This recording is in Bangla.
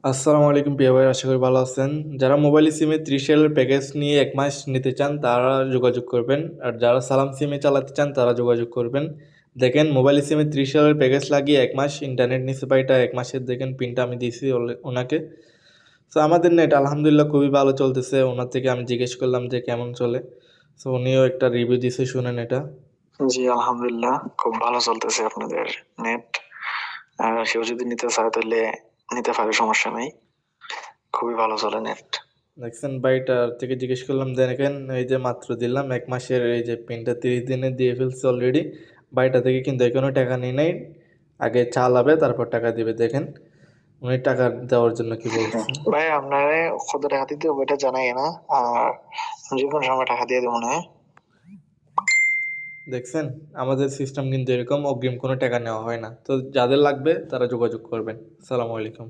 আসসালামু আলাইকুম প্রিয় ভাই, আশা করি ভালো আছেন। যারা মোবাইল সিমে 30 এর প্যাকেজ নিয়ে 1 মাস নিতে চান তারা যোগাযোগ করবেন। আর যারা সালাম সিমে চালাতে চান তারা যোগাযোগ করবেন। দেখেন মোবাইল সিমে 30 এর প্যাকেজ লাগিয়ে 1 মাস ইন্টারনেট নিছে বা এটা 1 মাসের দেখেন পিনটা আমি দিয়েছি ওনাকে। তো আমাদের নেট আলহামদুলিল্লাহ খুবই ভালো চলতেছে। ওনার থেকে আমি জিজ্ঞেস করলাম যে কেমন চলে। তো উনিও একটা রিভিউ দিছে, শুনেন এটা। জি আলহামদুলিল্লাহ, খুব ভালো চলতেছে আপনাদের নেট। আর সেও যদি নিতে চায় তাহলে নিতে পারে, সমস্যা নেই, খুবই ভালো চলে নেট। দেখছেন ভাইটার থেকে জিজ্ঞেস করলাম, দেখেন এই যে মাত্র দিলাম 1 মাসের এই যে পিনটা 30 দিনে দিয়ে ফেলছে অলরেডি। ভাইটা থেকে কিন্তু এখনো টাকা নিয়ে নেই, আগে চালাবে তারপর টাকা দিবে। দেখেন উনি টাকা দেওয়ার জন্য কি বলছে। ভাই আপনারে কত টাকা দিতে হবে এটা জানাই না, আর যে কোনো সময় টাকা দিয়ে দেবো না। দেখছেন আমাদের সিস্টেম কিন্তু এরকম, অগ্রিম কোনো টাকা নেওয়া হয় না। তো যাদের লাগবে তারা যোগাযোগ করবেন। আসসালামু আলাইকুম।